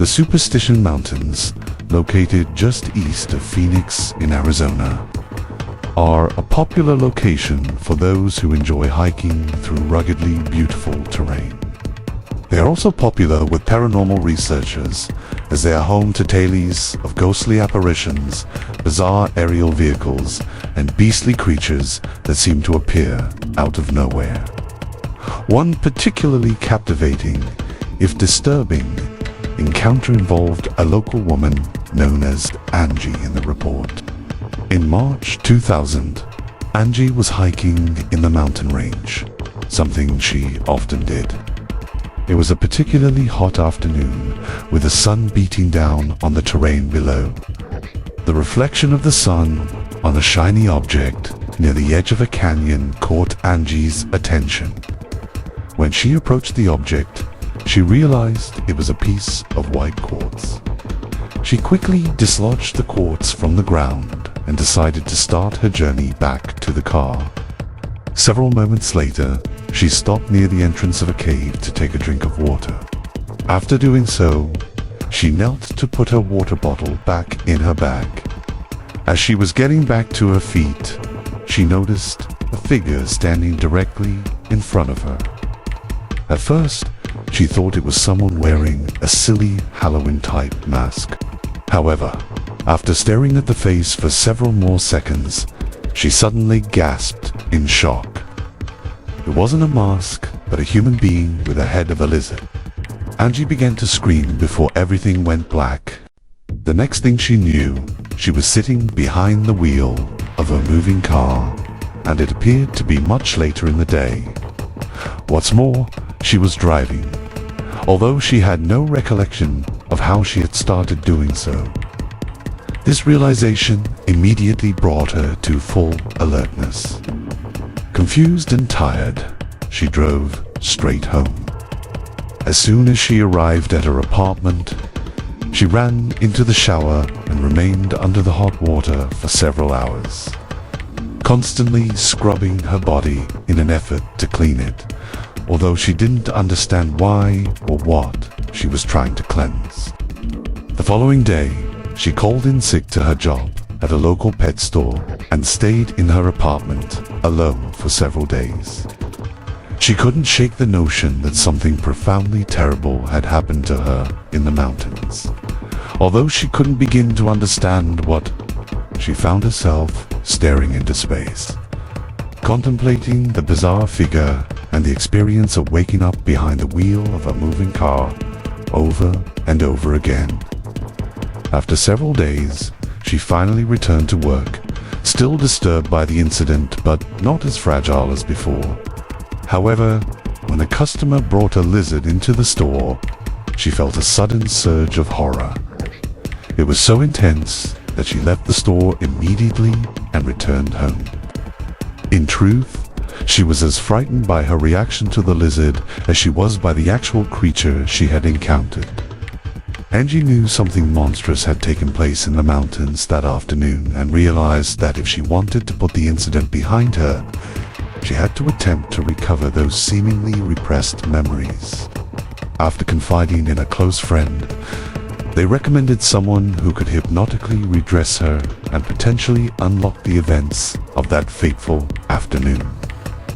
The Superstition Mountains, located just east of Phoenix in Arizona, are a popular location for those who enjoy hiking through ruggedly beautiful terrain. They are also popular with paranormal researchers as they are home to tales of ghostly apparitions, bizarre aerial vehicles, and beastly creatures that seem to appear out of nowhere. One particularly captivating, if disturbing, encounter involved a local woman known as Angie in the report. In March 2000, Angie was hiking in the mountain range, something she often did. It was a particularly hot afternoon with the sun beating down on the terrain below. The reflection of the sun on a shiny object near the edge of a canyon caught Angie's attention. When she approached the object, she realized it was a piece of white quartz. She quickly dislodged the quartz from the ground and decided to start her journey back to the car. Several moments later, she stopped near the entrance of a cave to take a drink of water. After doing so, she knelt to put her water bottle back in her bag. As she was getting back to her feet, she noticed a figure standing directly in front of her. At first, she thought it was someone wearing a silly Halloween-type mask. However, after staring at the face for several more seconds, she suddenly gasped in shock. It wasn't a mask, but a human being with the head of a lizard. Angie began to scream before everything went black. The next thing she knew, she was sitting behind the wheel of a moving car, and it appeared to be much later in the day. What's more, she was driving, although she had no recollection of how she had started doing so. This realization immediately brought her to full alertness. Confused and tired, she drove straight home. As soon as she arrived at her apartment, she ran into the shower and remained under the hot water for several hours, constantly scrubbing her body in an effort to clean it, although she didn't understand why or what she was trying to cleanse. The following day, she called in sick to her job at a local pet store and stayed in her apartment alone for several days. She couldn't shake the notion that something profoundly terrible had happened to her in the mountains. Although she couldn't begin to understand what, she found herself staring into space, contemplating the bizarre figure and the experience of waking up behind the wheel of a moving car over and over again. After several days, she finally returned to work, still disturbed by the incident but not as fragile as before. However, when a customer brought a lizard into the store, she felt a sudden surge of horror. It was so intense that she left the store immediately and returned home. In truth, she was as frightened by her reaction to the lizard as she was by the actual creature she had encountered. Angie knew something monstrous had taken place in the mountains that afternoon and realized that if she wanted to put the incident behind her, she had to attempt to recover those seemingly repressed memories. After confiding in a close friend, they recommended someone who could hypnotically redress her and potentially unlock the events of that fateful afternoon.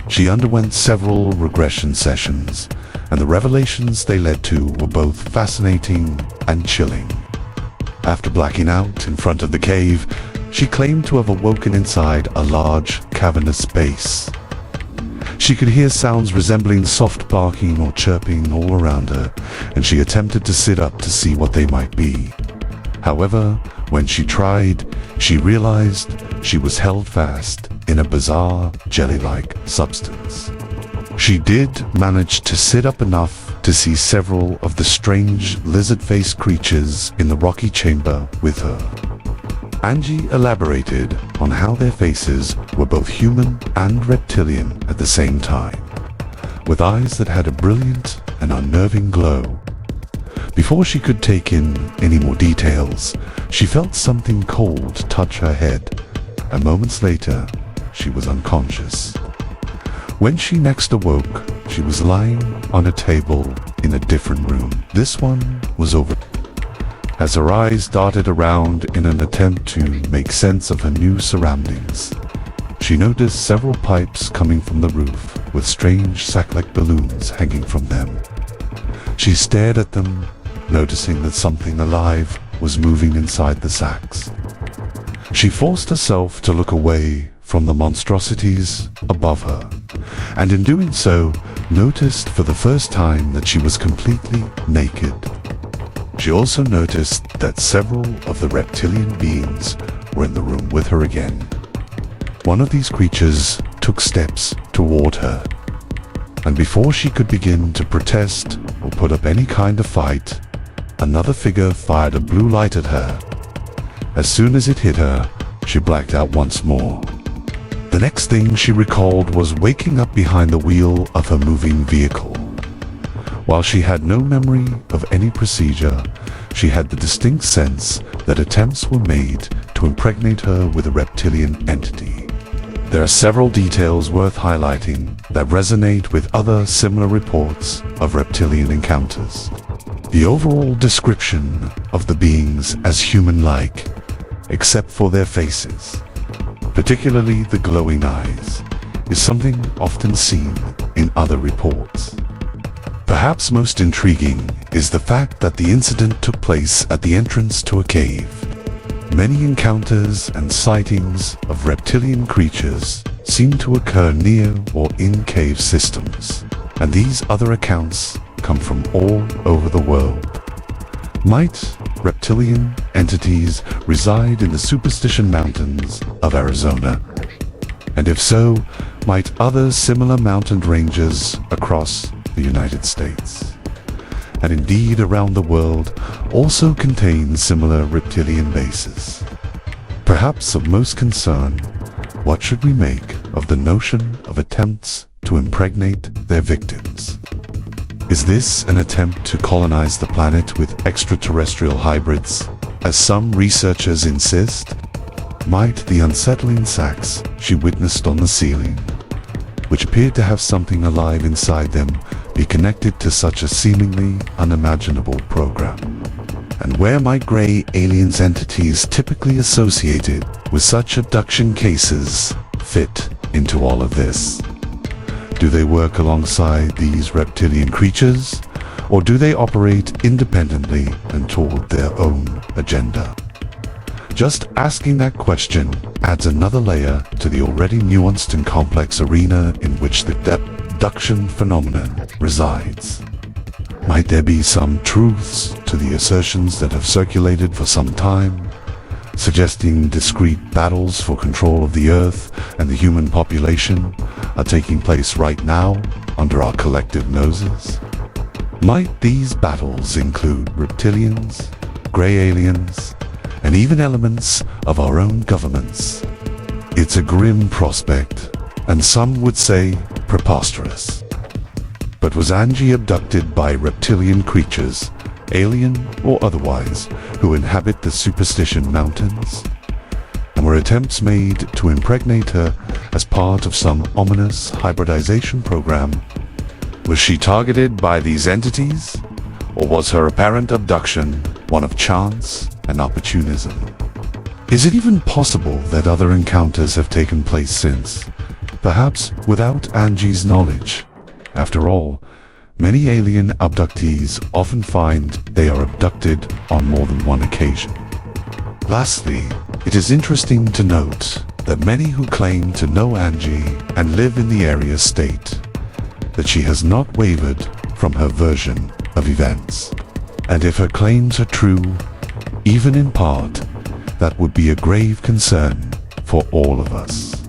She underwent several regression sessions, and the revelations they led to were both fascinating and chilling. After blacking out in front of the cave, she claimed to have awoken inside a large, cavernous space. She could hear sounds resembling soft barking or chirping all around her, and she attempted to sit up to see what they might be. However, when she tried, she realized she was held fast in a bizarre, jelly-like substance. She did manage to sit up enough to see several of the strange lizard-faced creatures in the rocky chamber with her. Angie elaborated on how their faces were both human and reptilian at the same time, with eyes that had a brilliant and unnerving glow. Before she could take in any more details, she felt something cold touch her head, and moments later, she was unconscious. When she next awoke, she was lying on a table in a different room. This one was over. as her eyes darted around in an attempt to make sense of her new surroundings. She noticed several pipes coming from the roof, with strange sack-like balloons hanging from them. She stared at them, noticing that something alive was moving inside the sacks. She forced herself to look away from the monstrosities above her, and in doing so, noticed for the first time that she was completely naked. She also noticed that several of the reptilian beings were in the room with her again. One of these creatures took steps toward her, and before she could begin to protest or put up any kind of fight, another figure fired a blue light at her. As soon as it hit her, she blacked out once more. The next thing she recalled was waking up behind the wheel of her moving vehicle. While she had no memory of any procedure, she had the distinct sense that attempts were made to impregnate her with a reptilian entity. There are several details worth highlighting that resonate with other similar reports of reptilian encounters. The overall description of the beings as human-like, except for their faces, particularly the glowing eyes, is something often seen in other reports. Perhaps most intriguing is the fact that the incident took place at the entrance to a cave. Many encounters and sightings of reptilian creatures seem to occur near or in cave systems, and these other accounts come from all over the world. Might reptilian entities reside in the Superstition Mountains of Arizona? And if so, might other similar mountain ranges across the United States, and indeed around the world, also contain similar reptilian bases? Perhaps of most concern, what should we make of the notion of attempts to impregnate their victims? Is this an attempt to colonize the planet with extraterrestrial hybrids, as some researchers insist? Might the unsettling sacks she witnessed on the ceiling, which appeared to have something alive inside them, be connected to such a seemingly unimaginable program? And where might gray aliens entities typically associated with such abduction cases fit into all of this? Do they work alongside these reptilian creatures, or do they operate independently and toward their own agenda? Just asking that question adds another layer to the already nuanced and complex arena in which the abduction phenomenon resides. Might there be some truths to the assertions that have circulated for some time, suggesting discrete battles for control of the Earth and the human population are taking place right now under our collective noses? Might these battles include reptilians, gray aliens, and even elements of our own governments? It's a grim prospect, and some would say preposterous. But was Angie abducted by reptilian creatures, alien or otherwise, who inhabit the Superstition Mountains? And were attempts made to impregnate her as part of some ominous hybridization program? Was she targeted by these entities, or was her apparent abduction one of chance and opportunism? Is it even possible that other encounters have taken place since, perhaps without Angie's knowledge? After all, many alien abductees often find they are abducted on more than one occasion. Lastly, it is interesting to note that many who claim to know Angie and live in the area state that she has not wavered from her version of events. And if her claims are true, even in part, that would be a grave concern for all of us.